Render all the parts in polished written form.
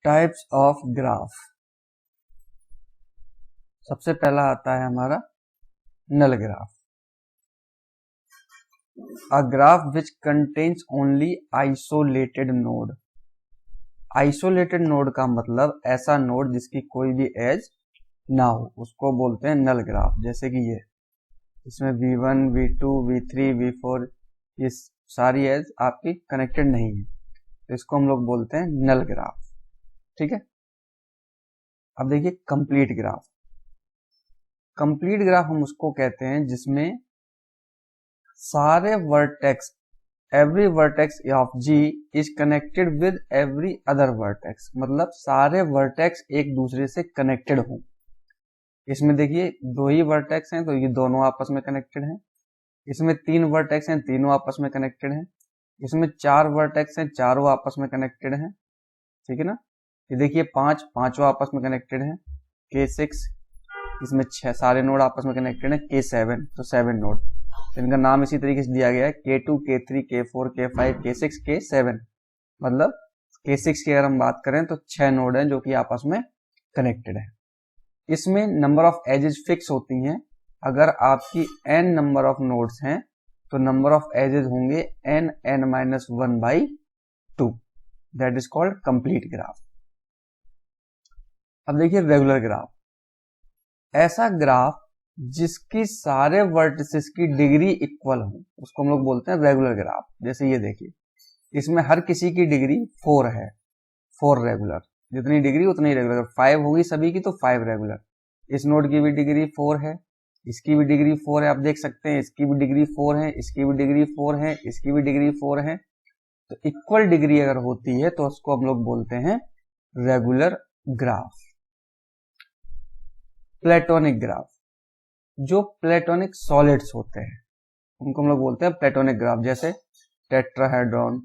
Types of graph. सबसे पहला आता है हमारा null graph. A graph which contains only isolated node. Isolated node का मतलब ऐसा नोड जिसकी कोई भी एज ना हो, उसको बोलते हैं नल ग्राफ। जैसे कि ये इसमें V1, V2, V3, V4 ये सारी एज आपकी कनेक्टेड नहीं है, तो इसको हम लोग बोलते हैं नल ग्राफ। ठीक है। अब देखिए कंप्लीट ग्राफ। कंप्लीट ग्राफ हम उसको कहते हैं जिसमें सारे vertex, every vertex of G is connected with every other vertex, मतलब सारे वर्टेक्स एक दूसरे से कनेक्टेड हों। इसमें देखिए दो ही वर्टेक्स हैं तो ये दोनों आपस में कनेक्टेड हैं। इसमें 3 वर्टेक्स हैं, तीनों आपस में कनेक्टेड हैं। इसमें 4 वर्टेक्स हैं, चारों आपस में कनेक्टेड हैं। ठीक है ना। ये देखिए 5, पांचों आपस में कनेक्टेड हैं। K6 इसमें 6 सारे नोड आपस में कनेक्टेड हैं। K7 तो 7 नोड, इनका नाम इसी तरीके से दिया गया है K2, K3, K4, K5, K6, K7। मतलब K6 की अगर हम बात करें तो 6 नोड हैं जो कि आपस में कनेक्टेड है। इसमें नंबर ऑफ एजेस फिक्स होती हैं। अगर आपकी n नंबर ऑफ नोड्स हैं तो नंबर ऑफ एजेस होंगे n(n-1/2). That is called complete graph. अब देखिए रेगुलर ग्राफ। ऐसा ग्राफ जिसकी सारे वर्टिसेस की डिग्री इक्वल हो उसको हम लोग बोलते हैं रेगुलर ग्राफ। जैसे ये देखिए इसमें हर किसी की डिग्री 4 है, 4 रेगुलर, जितनी डिग्री उतनी रेगुलर। 5 होगी सभी की तो 5 रेगुलर। इस नोड की भी डिग्री 4 है, इसकी भी डिग्री 4 है, आप देख सकते हैं इसकी भी डिग्री 4 है, इसकी भी डिग्री 4 है, इसकी भी डिग्री 4 है। तो इक्वल डिग्री अगर होती है तो उसको हम लोग बोलते हैं रेगुलर ग्राफ। प्लेटोनिक ग्राफ, जो प्लेटोनिक सॉलिड्स होते हैं उनको हम लोग बोलते हैं प्लेटोनिक ग्राफ। जैसे टेट्राहेड्रॉन,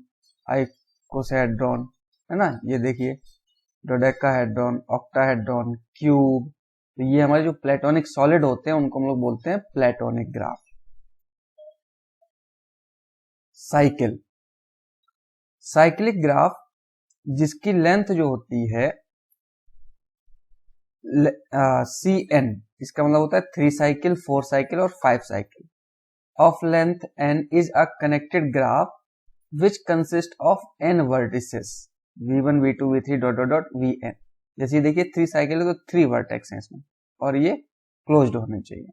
आइकोसाहेड्रॉन, है ना। ये देखिए डोडेकाहेड्रॉन, ऑक्टाहेड्रॉन, क्यूब। तो ये हमारे जो प्लेटोनिक सॉलिड होते हैं उनको हम लोग बोलते हैं platonic graph. Cycle, cyclic graph जिसकी लेंथ जो होती है CN, इसका मतलब होता है 3 साइकिल, 4 साइकिल और 5 cycle of length n is a connected graph which consist of n vertices V1, V2, V3 dot dot dot Vn। जैसे देखिए 3 साइकिल है तो 3 वर्टेक्स हैं इसमें और ये क्लोज्ड होने चाहिए।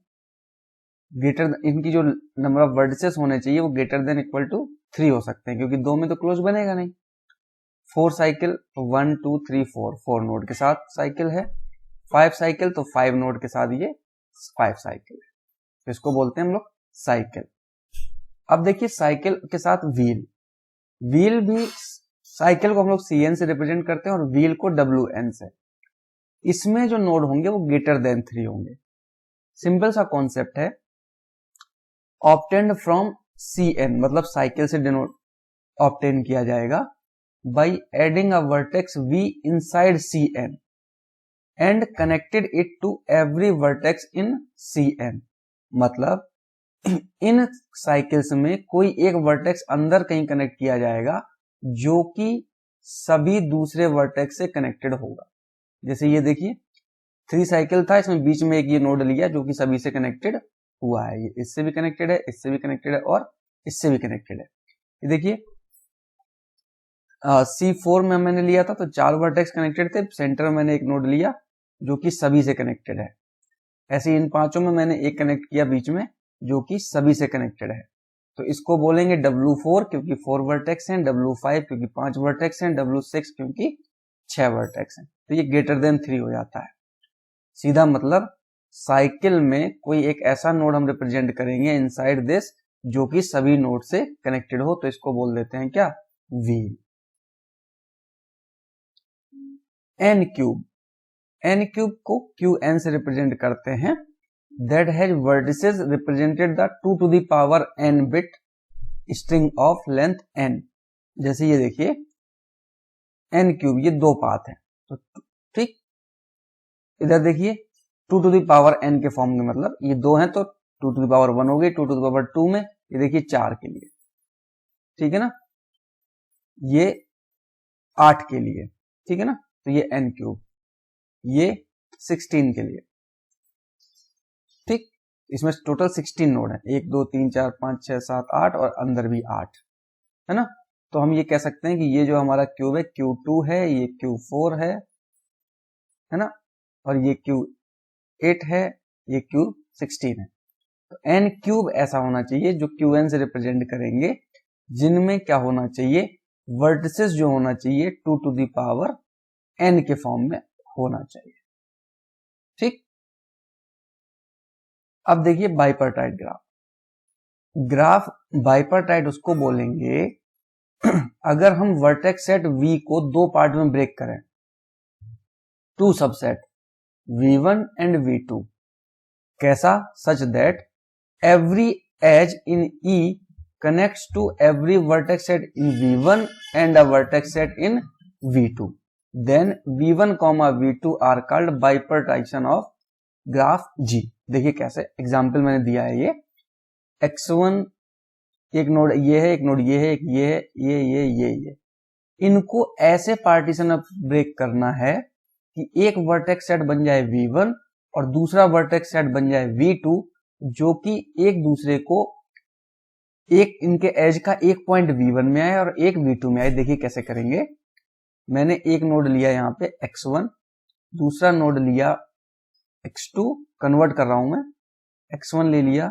ग्रेटर इनकी जो नंबर ऑफ वर्टिसेस होने चाहिए वो ग्रेटर देन इक्वल टू 3 हो सकते हैं, क्योंकि 2 में तो क्लोज बनेगा नहीं। 4 साइकिल 1, 2, 3, 4 नोड के साथ साइकिल है। 5 साइकिल तो 5 नोड के साथ ये 5 साइकिल है, तो इसको बोलते हैं हम लोग साइकिल। अब देखिए साइकिल के साथ व्हील, व्हील भी साइकिल को हम लोग CN से रिप्रेजेंट करते हैं और व्हील को WN से। इसमें जो नोड होंगे वो ग्रेटर देन 3 होंगे। सिंपल सा कॉन्सेप्ट है, ऑब्टेन्ड फ्रॉम CN मतलब साइकिल से डिनोट ऑब्टेन किया जाएगा by adding a vertex V inside CN and connected it to every vertex in CN। मतलब इन साइकिल्स में कोई एक वर्टेक्स अंदर कहीं कनेक्ट किया जाएगा जो कि सभी दूसरे वर्टेक्स से कनेक्टेड होगा। जैसे ये देखिए 3 साइकिल था, इसमें बीच में एक ये नोड लिया जो कि सभी से कनेक्टेड हुआ है। ये इससे भी कनेक्टेड है, इससे भी कनेक्टेड है और इससे भी कनेक्टेड है। ये देखिए C4 में मैंने लिया था तो 4 वर्टेक्स कनेक्टेड थे, सेंटर में मैंने एक नोड लिया जो कि सभी से कनेक्टेड है। ऐसे इन 5 में मैंने एक कनेक्ट किया बीच में जो कि सभी से कनेक्टेड है, तो इसको बोलेंगे W4 क्योंकि 4 वर्टेक्स हैं, W5 क्योंकि 5 वर्टेक्स हैं, W6 क्योंकि 6 वर्टेक्स हैं। तो ये ग्रेटर देन 3 हो जाता है। सीधा मतलब साइकिल में कोई एक ऐसा नोड हम रिप्रेजेंट करेंगे इनसाइड दिस जो कि सभी नोड से कनेक्टेड हो, तो इसको बोल देते हैं क्या, wheel. N cube, N cube को QN से रिप्रेजेंट करते हैं। That has vertices represented the 2 to the power n bit string of length n। जैसे ये देखिए n क्यूब, ये 2 पाथ है तो ठीक। इधर देखिए 2 to the power n के फॉर्म में, मतलब ये 2 हैं तो 2 to the power 1 हो गई, 2 to the power 2 में ये देखिए 4 के लिए, ठीक है ना, ये 8 के लिए, ठीक है ना। तो ये n क्यूब, ये 16 के लिए, ठीक। इसमें टोटल 16 नोड है, 1 2 3 4 5 6 7 8 और अंदर भी 8 है ना। तो हम ये कह सकते हैं कि ये जो हमारा क्यूब है Q2 है, ये Q4 है ना, और ये Q8 है, ये Q16 है। तो n क्यूब ऐसा होना चाहिए जो Qn से रिप्रेजेंट करेंगे, जिनमें क्या होना चाहिए, वर्टिसेस जो होना चाहिए 2 टू द पावर n के फॉर्म में होना चाहिए, ठीक। अब देखिए बाइपर्टाइट ग्राफ। ग्राफ बाइपर्टाइट उसको बोलेंगे अगर हम वर्टेक्स सेट V को दो पार्ट में ब्रेक करें, to subset V1 and V2, कैसा, such that every edge in E connects to every vertex set in V1 and a vertex set in V2. Then V1, V2 are called bipartition of graph G. देखिए कैसे, example मैंने दिया है, ये x1 एक node ये है, एक नोड ये है, एक ये है, ये इनको ऐसे पार्टीशन ऑफ ब्रेक करना है कि एक वर्टेक्स सेट बन जाए V1 और दूसरा वर्टेक्स सेट बन जाए V2, जो कि एक दूसरे को, एक इनके एज का एक पॉइंट V1 में आए और एक V2 में आए। देखिए कैसे करेंगे, मैंने एक नोड लिया यहाँ पे x1, दूसरा नोड लिया x2, कन्वर्ट कर रहा हूं मैं, x1 ले लिया,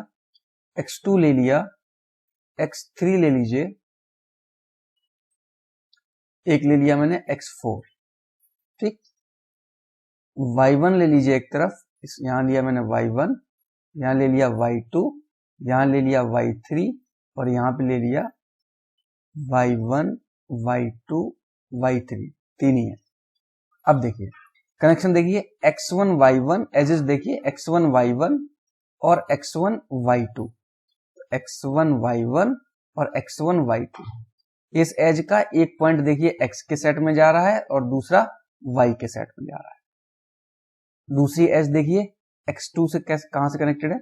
x2 ले लिया, x3 ले लीजिए, एक ले लिया मैंने x4, ठीक। y1 ले लीजिए एक तरफ, यहां लिया मैंने y1, यहां ले लिया y2, यहां ले लिया y3 और यहां पे ले लिया y1 y2 y3, तीन ही है। अब देखिए कनेक्शन, देखिए x1 y1 एजेस, देखिए x1 y1 और x1 y2, x1 y1 और x1 y2, इस एज का एक पॉइंट देखिए x के सेट में जा रहा है और दूसरा y के सेट में जा रहा है। दूसरी एज देखिए x2 से कैसे, कहां से कनेक्टेड है,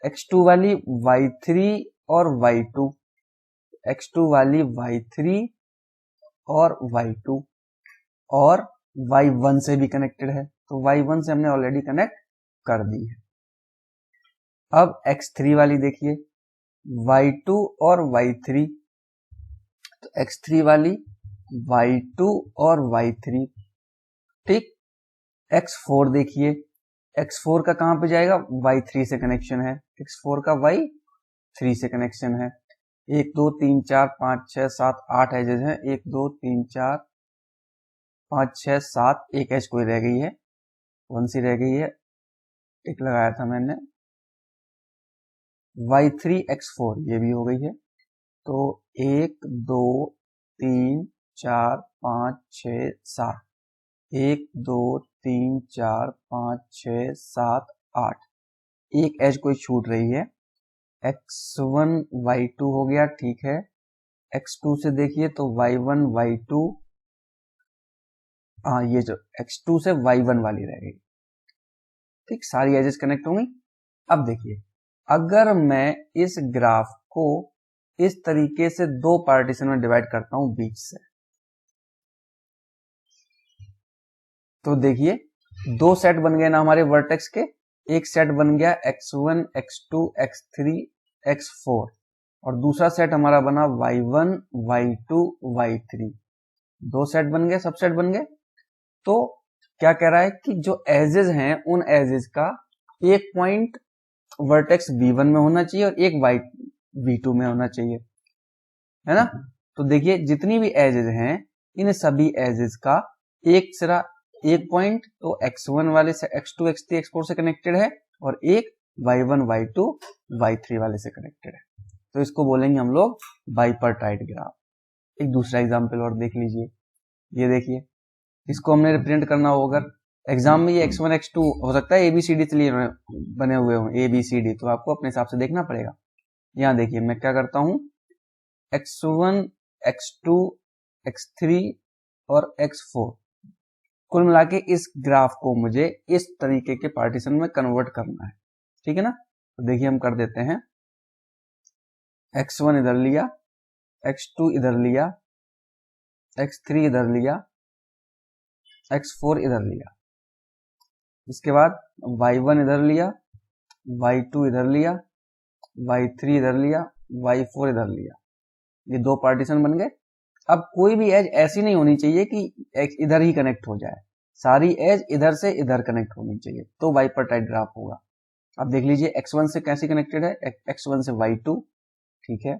x2 वाली y3 और y2, x2 वाली y3 और y2 और y1 से भी कनेक्टेड है, तो y1 से हमने ऑलरेडी कनेक्ट कर दी है। अब x3 वाली देखिए, y2 और y3, तो x3 वाली y2 और y3, ठीक। x4 देखिए, x4 का कहां पे जाएगा, y3 से कनेक्शन है, x4 का y3 से कनेक्शन है। 1 2 3 4 5 6 7 8 एजेस हैं, 1 2 3 4 5 6 7, एक एज कोई रह गई है, कौन सी रह गई है, एक लगाया था मैंने, y3 x4, ये भी हो गई है। तो 1 2 3 4 5 6 7, 1 2 3 4 5 6 7 8, एक एज कोई छूट रही है, x1 y2 हो गया, ठीक है। x2 से देखिए तो y1 y2, हाँ ये जो x2 से y1 वाली रह गई, ठीक, सारी एजेस कनेक्ट होंगी। अब देखिए अगर मैं इस ग्राफ को इस तरीके से दो पार्टीशन में डिवाइड करता हूं बीच से, तो देखिए दो सेट बन गए ना हमारे वर्टेक्स के, एक सेट बन गया x1 x2 x3 x4 और दूसरा सेट हमारा बना y1 y2 y3, दो सेट बन गए, सबसेट बन गए। तो क्या कह रहा है कि जो एजेस हैं उन एजेस का एक पॉइंट वर्टेक्स v1 में होना चाहिए और एक v2 में होना चाहिए, है ना। तो देखिए जितनी भी एजेस हैं इन सभी एजेस का एक सिरा, एक पॉइंट तो x1 वाले से x2 x3 x4 से कनेक्टेड है और एक y1 y2 y3 वाले से कनेक्टेड है। तो इसको बोलेंगे हम लोग बाइपर्टाइट ग्राफ। एक दूसरा एग्जांपल और देख लीजिए, ये देखिए इसको हमने रिप्रेजेंट करना होगा एग्जाम में, ये x1 x2 हो सकता है ABCD चलिए बने हुए हों ABCD, तो आपको अपने हिसाब से देखना पड़ेगा। यहाँ देखिए मैं क्या करता हूं, x1 x2 x3 और x4, कुल मिला के इस ग्राफ को मुझे इस तरीके के पार्टीशन में कन्वर्ट करना है, ठीक है ना। तो देखिए हम कर देते हैं, x1 इधर लिया, x2 इधर लिया, x3 इधर लिया, x4 इधर लिया, इसके बाद y1 इधर लिया, y2 इधर लिया, y3 इधर लिया, y4 इधर लिया, ये दो पार्टीशन बन गए। अब कोई भी एज ऐसी नहीं होनी चाहिए कि इधर ही कनेक्ट हो जाए, सारी एज इधर से इधर कनेक्ट होनी चाहिए, तो बाइपर्टाइट ग्राफ होगा। अब देख लीजिए x1 से कैसे कनेक्टेड है, x1 से y2, ठीक है,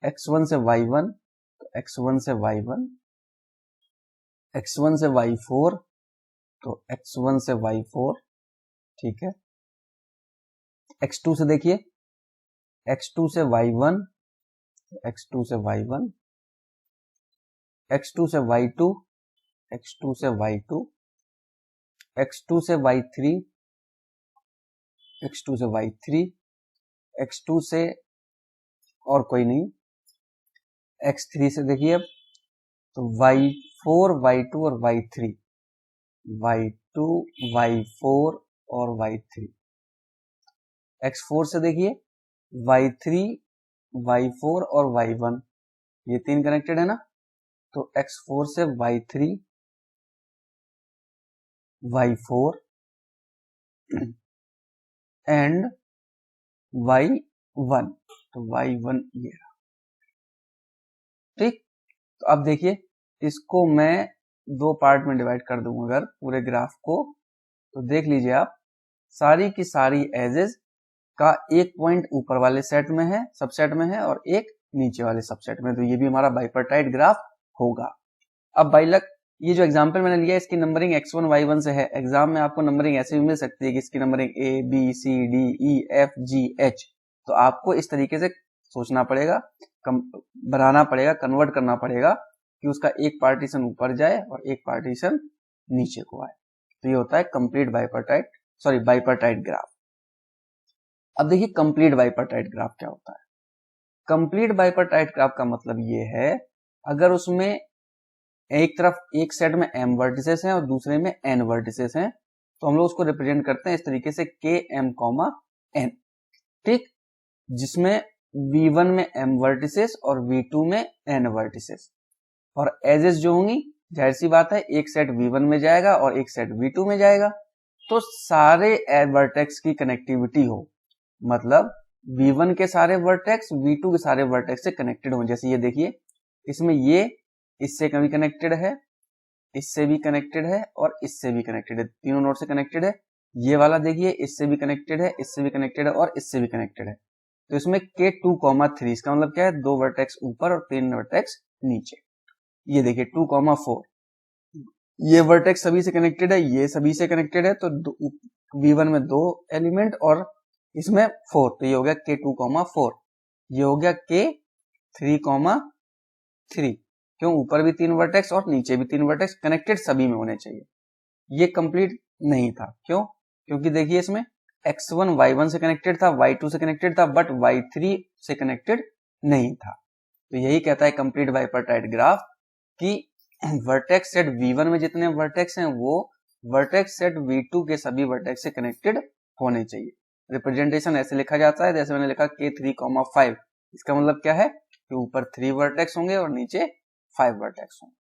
x1 से y1, तो x1 से y1, x1 से y4, तो x1 से y4, ठीक है, x2 से देखिए, x2 से y1, x2 से y1, x2 से y2, x2 से y2, x2 से y3, x2 से y3, x2 से और कोई नहीं, x3 से देखिए अब, तो y4, y2 और y3, y2, y4 और y3, x4 से देखिए y3, y4 और y1, ये तीन कनेक्टेड है ना, तो x4 से y3, y4 एंड y1, तो y1 ये रहा, ठीक। तो अब देखिए इसको मैं दो पार्ट में डिवाइड कर दूं अगर पूरे ग्राफ को, तो देख लीजिए आप, सारी की सारी एजेस का एक पॉइंट ऊपर वाले सेट में है, सबसेट में है, और एक नीचे वाले सबसेट में, तो ये भी हमारा बाइपर्टाइट ग्राफ होगा। अब बाई लक ये जो एग्जांपल मैंने लिया इसकी नंबरिंग x1 y1 से है, एग्जाम में आपको नंबरिंग ऐसे भी मिल सकती है कि इसकी numbering a b c d e f g h, तो आपको इस तरीके से सोचना पड़ेगा, बनाना पड़ेगा, कन्वर्ट करना पड़ेगा कि उसका एक पार्टीशन ऊपर जाए और एक पार्टीशन नीचे को आए, तो ये होता है कंप्लीट बाइपर्टाइट ग्राफ। अब देखिए कंप्लीट बाइपर्टाइट ग्राफ क्या होता है। कंप्लीट बाइपर्टाइट ग्राफ का मतलब ये है, अगर उसमें एक तरफ एक सेट में m वर्टिसेस हैं और दूसरे में n वर्टिसेस हैं, तो हम लोग उसको रिप्रेजेंट करते हैं इस तरीके से km, n, ठीक, जिसमें v1 में m वर्टिसेस और v2 में n वर्टिसेस, और एजेस जो होंगी जाहिर सी बात है एक सेट v1 में जाएगा और एक सेट v2 में जाएगा, तो सारे वर्टेक्स की कनेक्टिविटी हो, मतलब v1 के सारे वर्टेक्स v2 के सारे वर्टेक्स से कनेक्टेड हो। जैसे ये देखिए, इसमें ये इससे भी कनेक्टेड है, इससे भी कनेक्टेड है और इससे भी कनेक्टेड है, तीनों नोड से कनेक्टेड है। ये वाला देखिए इससे भी कनेक्टेड है, इससे भी कनेक्टेड है और इससे भी कनेक्टेड है। तो इसमें k2,3, इसका मतलब क्या है, दो वर्टेक्स ऊपर और तीन वर्टेक्स नीचे। ये देखिए 2,4, ये वर्टेक्स सभी से कनेक्टेड है, ये सभी से कनेक्टेड है, तो v1 में दो एलिमेंट और इसमें 4, तो ये हो गया k2,4, ये हो गया k3,3, क्यों, ऊपर भी तीन वर्टेक्स और नीचे भी तीन वर्टेक्स कनेक्टेड सभी में होने चाहिए। ये कंप्लीट नहीं था, क्यों, क्योंकि देखिए इसमें x1 y1 से कनेक्टेड था, y2 से कनेक्टेड था, बट y3 से कनेक्टेड नहीं था। तो यही कहता है कंप्लीट बाइपर्टाइट ग्राफ कि वर्टेक्स सेट v1 में जितने वर्टेक्स हैं वो वर्टेक्स सेट v2 के सभी वर्टेक्स से कनेक्टेड होने चाहिए। रिप्रेजेंटेशन ऐसे लिखा जाता है जैसे मैंने लिखा k3,5, इसका मतलब क्या है कि ऊपर 3 वर्टेक्स होंगे और नीचे 5 वर्टेक्स होंगे,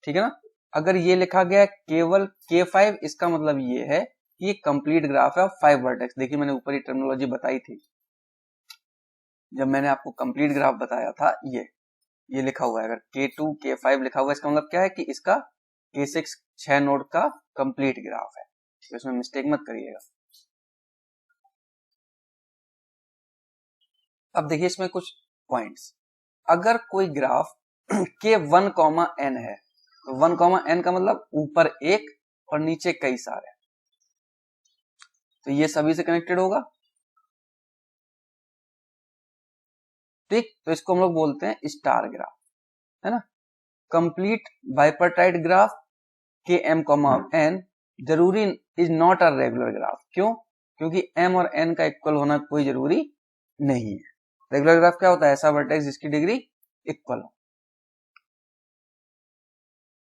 ठीक है ना। अगर ये लिखा गया केवल k5, इसका मतलब ये है कि ये कंप्लीट ग्राफ है 5 वर्टेक्स। देखिए मैंने ऊपर ही टर्मिनोलॉजी बताई थी जब मैंने आपको कंप्लीट ग्राफ बताया था, ये लिखा हुआ है, अगर k2 k5 लिखा हुआ है इसका मतलब क्या है कि इसका k6 6 नोड का कंप्लीट ग्राफ है, तो इसमें मिस्टेक मत करिएगा। अब देखिए इसमें कुछ पॉइंट्स, अगर कोई ग्राफ k1, n है, तो 1, n का मतलब ऊपर एक और नीचे कई सारे, तो ये सभी से कनेक्टेड होगा, ठीक, तो इसको हम लोग बोलते हैं स्टार ग्राफ, है ना। Complete bipartite graph km, n जरूरी is not a regular graph, क्यों, क्योंकि m और n का इक्वल होना कोई जरूरी नहीं है। रेगुलर ग्राफ क्या होता है, ऐसा वर्टेक्स जिसकी डिग्री इक्वल हो,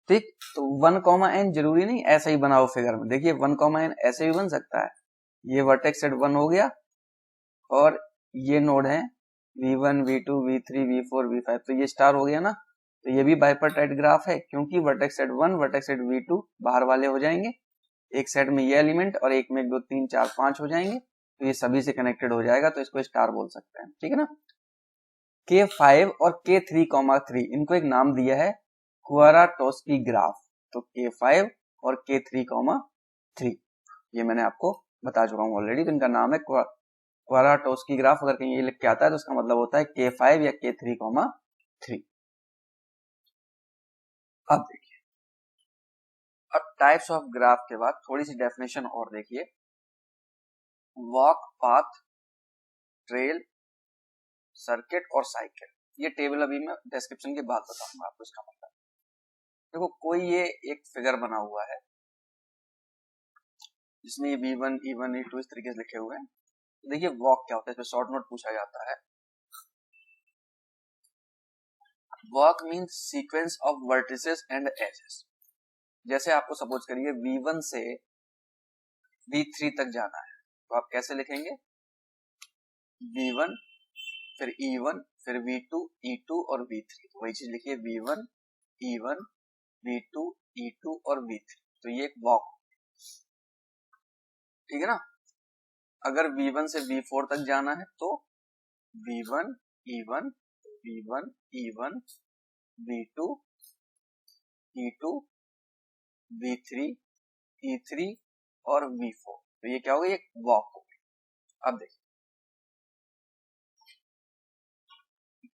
ठीक, तो 1, n जरूरी नहीं ऐसा ही बनाओ फिगर में। देखिए 1, n ऐसे भी बन सकता है, ये वर्टेक्स सेट 1 हो गया और ये नोड है v1 v2 v3 v4 v5, तो ये स्टार हो गया ना, तो ये भी बाइपर्टाइट ग्राफ है क्योंकि vertex set 1 vertex set V2 बाहर वाले हो जाएंगे, एक सेट में ये एलिमेंट और एक में 2 3 4 5 हो जाएंगे, तो ये सभी से कनेक्टेड हो जाएगा, तो इसको स्टार बोल सकते हैं, ठीक है ना। K5 और K3,3 इनको एक नाम दिया है क्वाराटोस्की ग्राफ। तो K5 और K3,3 ये मैंने आपको बता चुका हूँ ऑलरेडी, तो इनका नाम है क्वाराटोस्की ग्राफ। अगर कहीं ये लिख के आता है तो उसका मतलब होता है K5 या K3,3। अब देखिए, अब टाइप्स ऑफ ग्राफ के बाद थोड़ी सी डेफिनेशन और देखिए। वॉक, पाथ, ट्रेल, सर्किट और साइकिल, ये टेबल अभी मैं डिस्क्रिप्शन के बाद बताऊंगा आपको इसका मतलब। देखो कोई ये एक फिगर बना हुआ है जिसमें V1 E1 E2 इस तरीके से लिखे हुए हैं। तो देखिए वॉक क्या होता है, इसमें शॉर्ट नोट पूछा जाता है। Walk means sequence of vertices and edges. जैसे आपको सपोज करिए V1 से V3 तक जाना है, तो आप कैसे लिखेंगे, V1 फिर E1 फिर V2 E2 और V3, तो वही चीज लिखिए V1 E1 V2 E2 और V3, तो ये एक वॉक, ठीक है ना। अगर V1 से V4 तक जाना है तो V1 E1 V1 E1 V2 E2 V3 E3 और V4, तो ये क्या हो गई, एक वॉक हो गई। अब देखिए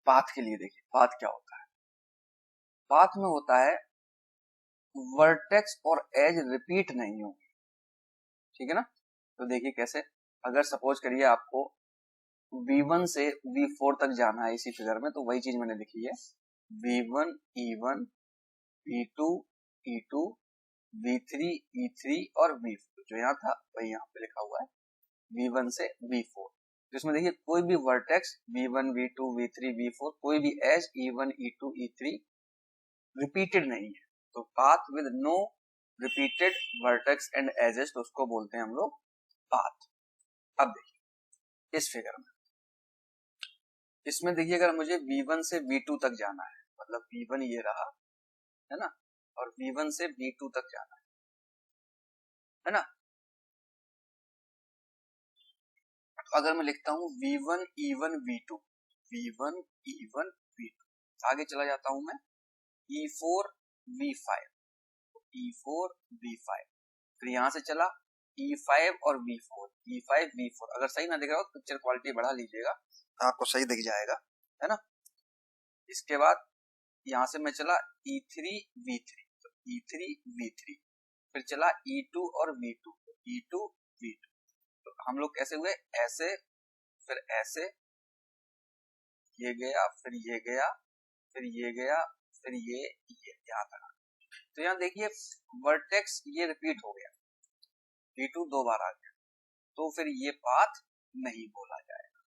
पाथ के लिए, देखिए पाथ क्या होता है। पाथ में होता है वर्टेक्स और एज रिपीट नहीं होंगे, ठीक है ना। तो देखिए कैसे, अगर सपोज करिए आपको V1 से V4 तक जाना है इसी फिगर में, तो वही चीज मैंने लिखी है V1 E1 V2 E2 V3 E3 और V4, जो यहाँ था वही यहाँ पे लिखा हुआ है V1 से V4। जिसमें देखिए कोई भी vertex V1 V2 V3 V4 कोई भी as E1 E2 E3 repeated नहीं है, तो path with no repeated vertex and edges, तो उसको बोलते हैं हम लोग पाथ। अब देखिए इस फिगर में, इसमें देखिए अगर मुझे V1 से V2 तक जाना है, मतलब V1 ये रहा है ना, और V1 से V2 तक जाना है ना। अगर मैं लिखता हूं V1 E1 V2 V1 E1 V2, आगे चला जाता हूं मैं E4 V5 E4 V5, फिर यहां से चला E5 और V4 E5 V4। अगर सही ना दिख रहा हो तो पिक्चर क्वालिटी बढ़ा लीजिएगा, आपको सही दिख जाएगा, है ना। इसके बाद यहां से मैं चला E3 V3 तो E3 V3, फिर चला E2 और V2 E2 V2। तो हम लोग कैसे हुए, ऐसे फिर ऐसे, ये गया फिर ये गया फिर ये गया फिर ये यहाँ तक। तो यहाँ देखिए वर्टेक्स ये रिपीट हो गया, V2 दो बार आ गया, तो फिर ये पाथ नहीं बोला जाएगा।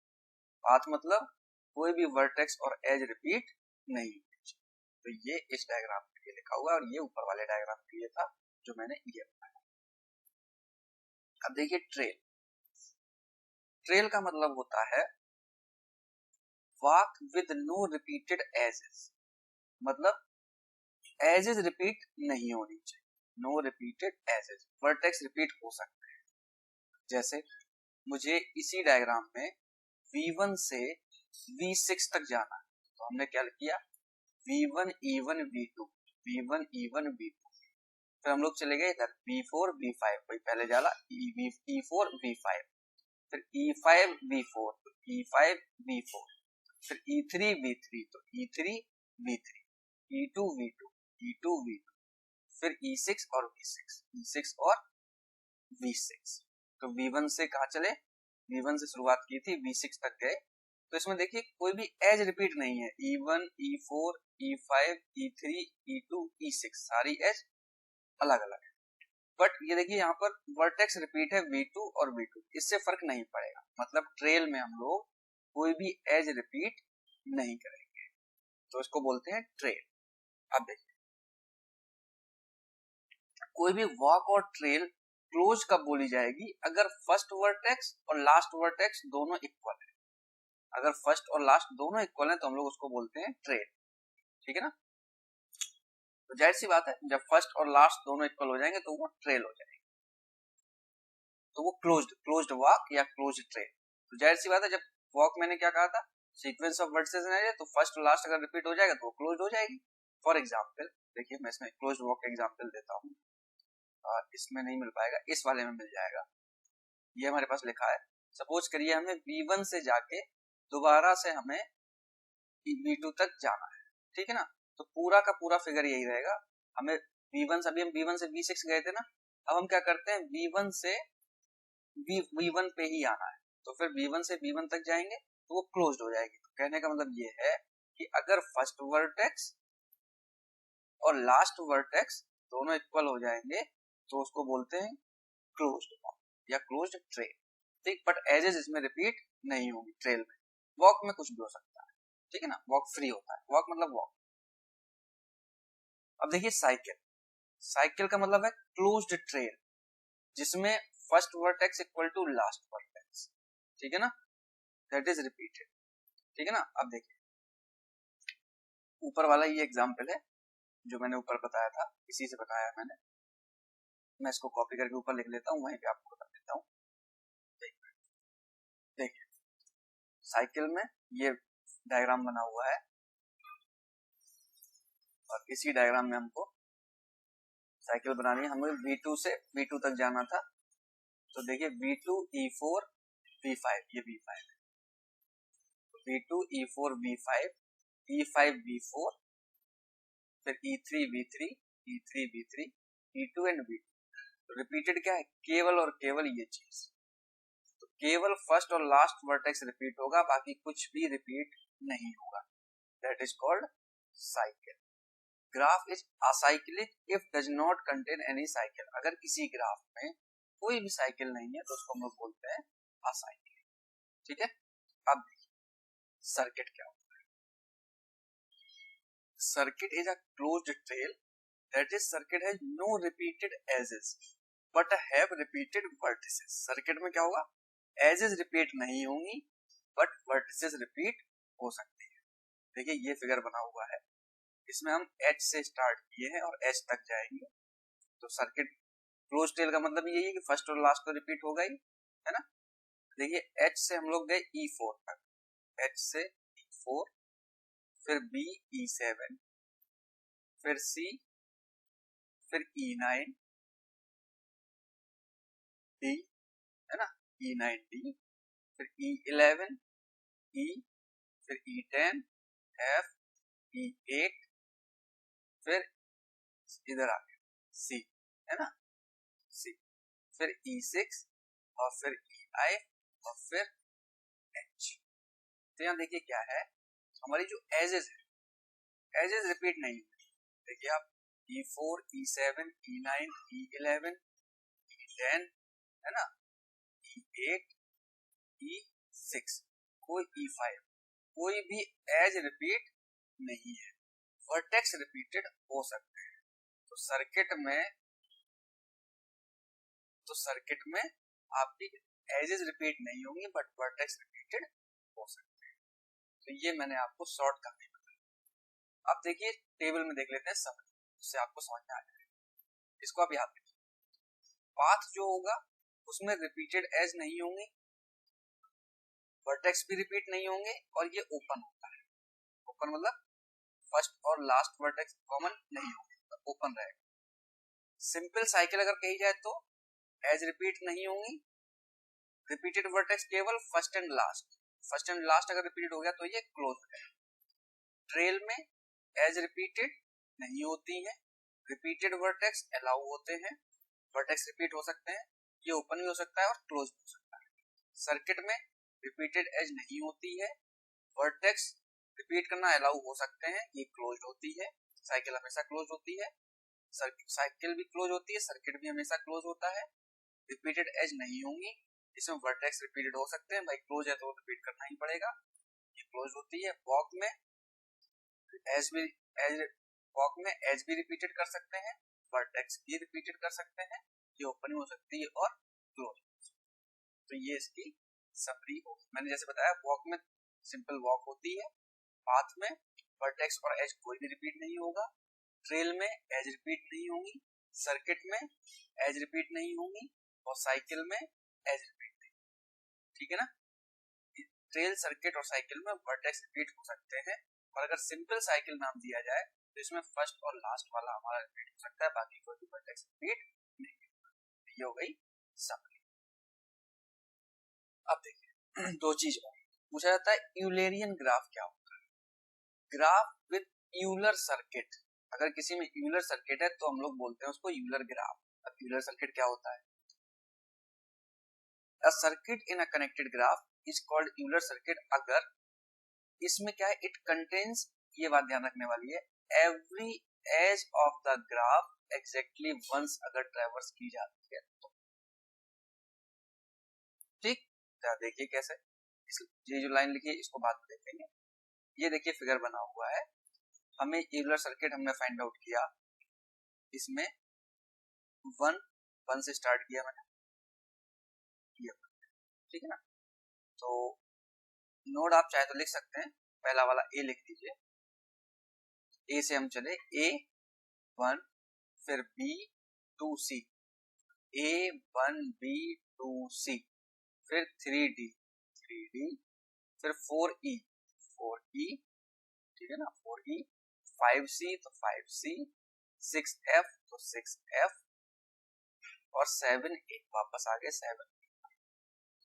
पाथ मतलब कोई भी वर्टेक्स और एज रिपीट नहीं होनी चाहिए। तो ये इस डायग्राम के लिए लिखा हुआ है और ये ऊपर वाले डायग्राम के लिए था जो मैंने ये बताया। अब देखिए ट्रेल, ट्रेल का मतलब होता है walk with no repeated edges, मतलब एजेस रिपीट नहीं होनी चाहिए, no repeated edges. Vertex repeat हो सकते हैं, जैसे मुझे इसी डायग्राम में V1 से V6 तक जाना है, तो हमने क्या किया V1 E1 V2 V1 E1 V2, फिर हम लोग चले गए इधर V4 V5, कोई पहले जाला E4 V5, फिर E5 V4 तो E5 V4, फिर E3 V3 तो E3 V3 E2 V2 E2 V2, फिर E6 और V6 E6 और V6। तो V1 से कहा चले, V1 से शुरुआत की थी V6 तक गए, तो इसमें देखिए कोई भी एज रिपीट नहीं है, E1 E4 E5 E3 E2 E6 सारी एज अलग अलग है। बट ये देखिए यहाँ पर वर्टेक्स रिपीट है V2 और V2, इससे फर्क नहीं पड़ेगा, मतलब ट्रेल में हम लोग कोई भी एज रिपीट नहीं करेंगे, तो इसको बोलते हैं ट्रेल। अब देखिए कोई भी वॉक और ट्रेल क्लोज कब बोली जाएगी, अगर फर्स्ट वर्टेक्स और लास्ट वर्टेक्स दोनों इक्वल है। अगर फर्स्ट और लास्ट दोनों इक्वल है तो हम लोग उसको बोलते हैं ट्रेल, ठीक है ना। तो जाहिर सी बात है जब फर्स्ट और लास्ट दोनों इक्वल हो जाएंगे तो वो ट्रेल हो जाएंगे, तो वो क्लोज्ड वॉक या क्लोज्ड ट्रेल। तो जाहिर सी बात है जब वॉक मैंने क्या कहा था, सीक्वेंस ऑफ वर्टिसेस है, तो फर्स्ट और लास्ट अगर रिपीट हो जाएगा तो वो क्लोज्ड हो जाएगी। फॉर एग्जांपल देखिए मैं इसमें क्लोज्ड वॉक का एग्जांपल देता हूँ, इसमें नहीं मिल पाएगा, इस वाले में मिल जाएगा। ये हमारे पास लिखा है, सपोज करिए हमें V1 से जाके दोबारा से हमें V2 तक जाना है, ठीक है ना। तो पूरा का पूरा फिगर यही रहेगा, हमें V1 से, अभी हम V1 से V6 गए थे ना, अब हम क्या करते हैं V1 से V1 पे ही आना है, तो फिर V1 से V1 तक जाएंगे तो वो क्लोज्ड हो जाएगी। तो कहने का मतलब ये है कि अगर फर्स्ट वर्टेक्स और लास्ट वर्टेक्स दोनों इक्वल हो जाएंगे तो उसको बोलते हैं क्लोज्ड वॉक या क्लोज्ड ट्रेल, ठीक। बट एजेस इसमें रिपीट नहीं होंगी ट्रेल में। वॉक में कुछ भी हो सकता है, ठीक है ना, वॉक फ्री होता है, वॉक मतलब वॉक। अब देखिए साइकिल, साइकिल का मतलब है क्लोज्ड ट्रेल जिसमें first vertex equal to last vertex, ठीक है ना, दैट इज रिपीटेड, ठीक है ना। अब देखिए ऊपर वाला ये एग्जांपल है जो मैंने ऊपर बताया था, इसी से बताया मैंने, मैं इसको कॉपी करके ऊपर लिख लेता हूँ, वहीं पे आपको बता देता हूँ। देखिए साइकिल में ये डायग्राम बना हुआ है और इसी डायग्राम में हमको साइकिल बनानी है, हमें V2 से V2 तक जाना था। तो देखिए V2 E4 V5, ये V5 है, V2 E4 V5, E5 V4, फिर E3 V3, E3 V3, E2 and V2। तो रिपीटेड क्या है, केवल और केवल ये चीज, तो केवल फर्स्ट और लास्ट वर्टेक्स रिपीट होगा, बाकी कुछ भी रिपीट नहीं होगा, that is called cycle. Graph is acyclic if does not contain any cycle, अगर किसी ग्राफ में कोई भी साइकिल नहीं है तो उसको हम लोग बोलते हैं असाइक्लिक, ठीक है। अब सर्किट क्या होता है, circuit is a closed trail that is circuit has no repeated edges but have repeated vertices. Circuit में क्या होगा, एजेस रिपीट नहीं होंगी बट वर्टिसेस रिपीट हो सकती है। देखिए ये फिगर बना हुआ है, इसमें हम H से स्टार्ट किए हैं और H तक जाएंगे, तो सर्किट क्लोज टेल का मतलब यही है कि फर्स्ट और लास्ट तो रिपीट होगा ही, है ना। देखिए H से हम लोग गए E4 तक, H से E4, फिर B E7, फिर C, फिर E9 D, है ना, E9 D, फिर E11 E, फिर E10 F, E8, फिर इधर आ गया C, है ना, C, फिर E6 और फिर E5 और फिर H। तो यहाँ देखिए क्या है, हमारी जो एजेस है, एजेस रिपीट नहीं होगी। देखिए आप E4, E7, E9, E11, E10, है ना, E8, E6, कोई E5, कोई भी एज रिपीट नहीं है, वर्टेक्स रिपीटेड हो सकते हैं। तो सर्किट में आपकी एजेस रिपीट नहीं होंगी बट वर्टेक्स रिपीटेड हो सकते हैं। तो ये मैंने आपको शॉर्ट करके बताया। अब देखिए टेबल में देख लेते हैं समझ, उससे आपको समझ में आ जाएगा, इसको आप याद रखिए। पाथ जो होगा उसमें रिपीटेड एज नहीं होंगे, वर्टेक्स भी रिपीट नहीं होंगे और ये ओपन होता है। ओपन मतलब फर्स्ट और लास्ट वर्टेक्स कॉमन नहीं होंगे, तो ओपन रहेगा। सिंपल साइकिल अगर कही जाए तो एज रिपीट नहीं होंगी, रिपीटेड वर्टेक्स केवल first and last, first and last अगर रिपीटेड हो गया तो ये क्लोज है। ट्रेल में एज रिपीटेड नहीं होती है, रिपीटेड वर्टेक्स अलाउ होते हैं, वर्टेक्स रिपीट हो सकते हैं, ये ओपन भी हो सकता है और क्लोज भी हो सकता है। सर्किट में रिपीटेड एज नहीं होती है, वर्टेक्स रिपीट करना अलाउ हो सकते हैं, ये क्लोज होती है। साइकिल हमेशा क्लोज होती है, साइकिल भी क्लोज होती है, सर्किट भी हमेशा क्लोज होता है। रिपीटेड एज नहीं होंगी, इसमें वर्टेक्स रिपीटेड हो सकते हैं, भाई क्लोज है तो रिपीट करना ही पड़ेगा, ये क्लोज होती है। वॉक में एज भी रिपीटेड कर सकते हैं, वर्टेक्स भी रिपीटेड कर सकते हैं, ये ओपन हो सकती है और क्लोज। तो ये इसकी समरी हो, मैंने जैसे बताया वॉक में सिंपल वॉक होती है, पाथ में वर्टेक्स और एज कोई भी रिपीट नहीं होगा, ट्रेल में एज रिपीट नहीं होंगी, सर्किट में एज रिपीट नहीं होंगी और साइकिल में एज रिपीट नहीं, ठीक है ना। ट्रेल, सर्किट और साइकिल में वर्टेक्स रिपीट हो सकते हैं, और अगर सिंपल साइकिल नाम दिया जाए तो इसमें फर्स्ट और लास्ट वाला हमारा रिपीट हो सकता है, बाकी कोई भी वर्टेक्स रिपीट नहीं होगा। ये हो गई समरी। अब देखिए दो चीज और पूछा जाता है, यूलेरियन ग्राफ क्या होता है। ग्राफ विद यूलर सर्किट, अगर किसी में यूलर सर्किट है तो हम लोग बोलते हैं उसको यूलर ग्राफ। अब यूलर सर्किट क्या होता है? A circuit in a connected graph is called Euler circuit. अगर इसमें क्या है, इट कंटेन्स, ये बात ध्यान रखने वाली है, every edge of the graph exactly once अगर ट्रेवर्स की जाती है तो, ठीक। देखिए कैसे, ये जो लाइन लिखी है इसको बाद में देखेंगे। ये देखिए फिगर बना हुआ है, हमें यूलर सर्किट हमने फाइंड आउट किया, इसमें वन से स्टार्ट किया मैंने, ठीक है ना। तो नोड आप चाहे तो लिख सकते हैं, पहला वाला ए लिख दीजिए, ए से हम चले A1, फिर B2C, A1B2C, फिर 3D, फिर 4E, ठीक है ना, 4E, 5C तो 5C, 6F तो 6F और 7A, वापस आ गए 7।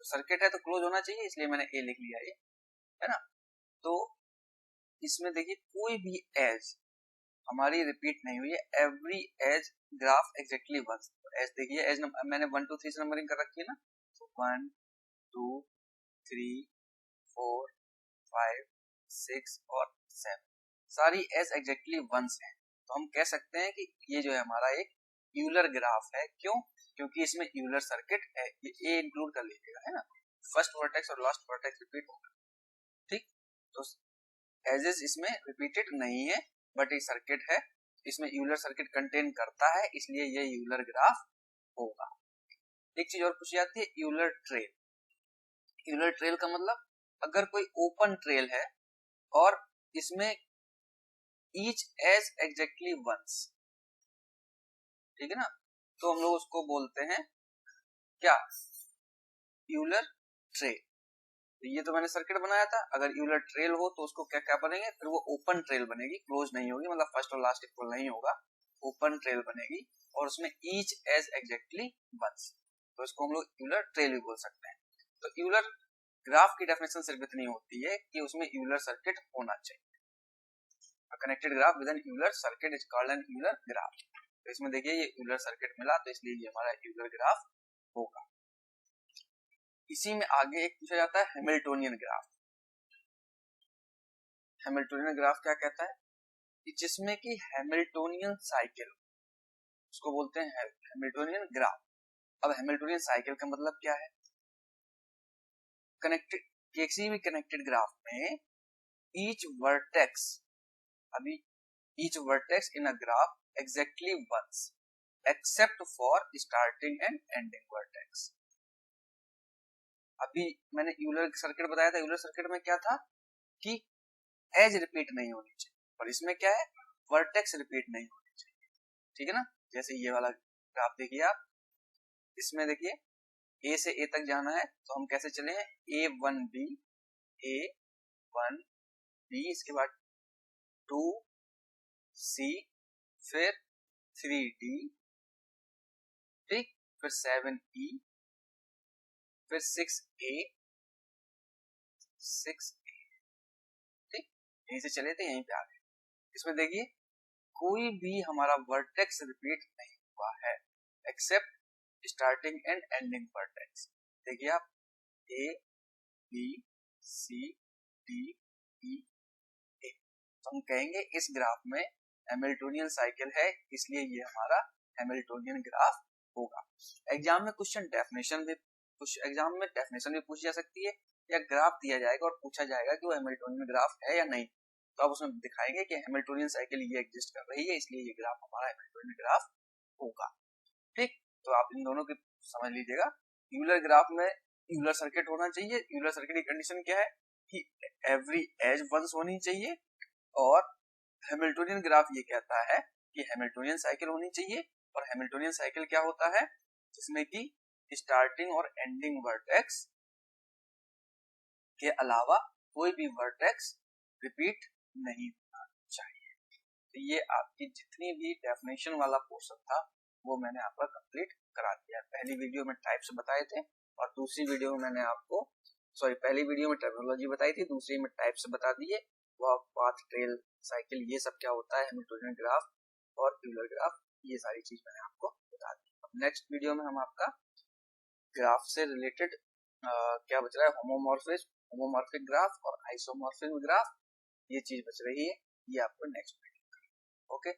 तो सर्किट है तो क्लोज होना चाहिए, इसलिए मैंने ए लिख लिया, ये है ना। तो इसमें देखिए कोई भी एज हमारी रिपीट नहीं हुई है, every edge graph exactly once. As देखिए, एज मैंने 1 2 3 से नंबरिंग कर रखी है ना, तो 1 2 3 4 5 6 और 7, सारी एज एग्जैक्टली वंस है। तो हम कह सकते हैं कि ये जो है हमारा एक यूलर ग्राफ है। क्यों? क्योंकि इसमें यूलर सर्किट है, ये ए इंक्लूड कर लीजिएगा, है ना। फर्स्ट वर्टेक्स और लास्ट वर्टेक्स रिपीट होगा, ठीक। तो एजेस इसमें रिपीटेड नहीं है, बट ये सर्किट है, इसमें यूलर सर्किट कंटेन करता है, इसलिए ये यूलर ग्राफ होगा। एक चीज और पूछी जाती है, यूलर ट्रेल। यूलर ट्रेल का मतलब, अगर कोई ओपन ट्रेल है और इसमें ईच एज एग्जैक्टली वंस, ठीक है ना, तो हम लोग उसको बोलते हैं क्या, यूलर ट्रेल। ये तो मैंने सर्किट बनाया था, अगर यूलर ट्रेल हो तो उसको क्या क्या बनेंगे, फिर वो ओपन ट्रेल बनेगी, क्लोज नहीं होगी, मतलब फर्स्ट और लास्ट इक्वल नहीं होगा, ओपन ट्रेल बनेगी और उसमें ईच एज एग्जैक्टली वंस, तो इसको हम लोग यूलर ट्रेल भी बोल सकते हैं। तो यूलर ग्राफ की डेफिनेशन सिर्फ इतनी होती है कि उसमें यूलर सर्किट होना चाहिए। Connected graph with an Euler circuit is called an Euler graph. तो इसमें देखिए ये यूलर सर्किट मिला, तो इसलिए ये हमारा यूलर ग्राफ होगा। इसी में आगे एक पूछा जाता है हैमिल्टोनियन ग्राफ। हैमिल्टोनियन ग्राफ क्या कहता है कि जिसमें कि हैमिल्टोनियन साइकिल, उसको बोलते हैं हैमिल्टोनियन ग्राफ। अब हैमिल्टोनियन साइकिल का मतलब क्या है, कनेक्टेड, किसी भी कनेक्टेड ग्राफ में ईच वर्टेक्स, अभी each vertex in a graph exactly once except for starting and ending vertex. अभी मैंने यूलर सर्किट बताया था, यूलर सर्किट में क्या था कि एज रिपीट नहीं होनी चाहिए, और इसमें क्या है, वर्टेक्स रिपीट नहीं होनी चाहिए, ठीक है ना। जैसे ये वाला ग्राफ देखिए आप, इसमें देखिए ए से ए तक जाना है, तो हम कैसे चले हैं, A1B, A1B, इसके बाद 2C, फिर 3D, ठीक, फिर 7E, फिर 6A, 6A, ठीक, यहीं से चले थे यहीं पे आ गए। इसमें देखिए कोई भी हमारा वर्टेक्स रिपीट नहीं हुआ है except starting and ending vertex. देखिए आप A, B, C, D, E, A, तो हम कहेंगे इस ग्राफ में हैमिल्टोनियन साइकिल है, इसलिए ये हमारा हैमिल्टोनियन ग्राफ होगा। एग्जाम में क्वेश्चन डेफिनेशन भी, कुछ एग्जाम में डेफिनेशन भी पूछी जा सकती है, या ग्राफ दिया जाएगा और पूछा जाएगा कि वो हैमिल्टोनियन ग्राफ है या नहीं, तो आप उसमें दिखाएंगे कि हैमिल्टोनियन साइकिल ये एग्जिस्ट कर रही है, इसलिए ये ग्राफ हमारा हैमिल्टोनियन ग्राफ होगा, ठीक। तो आप इन दोनों की समझ लीजिएगा। यूलर ग्राफ में यूलर सर्किट होना चाहिए, यूलर सर्किट की कंडीशन क्या है कि एवरी एज वंस होनी चाहिए, और हैमिल्टोनियन ग्राफ ये कहता है कि हैमिल्टोनियन साइकिल होनी चाहिए। और हैमिल्टोनियन साइकिल क्या होता है, जिसमें कि स्टार्टिंग और एंडिंग वर्टेक्स के अलावा कोई भी वर्टेक्स रिपीट नहीं होना चाहिए। तो ये आपकी जितनी भी डेफिनेशन वाला पोर्शन था वो मैंने आपका कंप्लीट करा दिया। पहली वीडियो में टाइप्स बताए थे और दूसरी वीडियो में मैंने आपको पहली वीडियो में टर्मिनोलॉजी बताई थी, दूसरी में टाइप्स बता दिए, वॉक, पाथ, ट्रेल, साइकिल, ये सब क्या होता है, हैमिल्टोनियन ग्राफ और यूलर ग्राफ, ये सारी चीज मैंने आपको बता दी। अब नेक्स्ट वीडियो में हम आपका ग्राफ से रिलेटेड क्या बच रहा है, होमोमॉर्फिक ग्राफ और आइसोमॉर्फिक ग्राफ, ये चीज बच रही है, ये आपको नेक्स्ट वीडियो। ओके।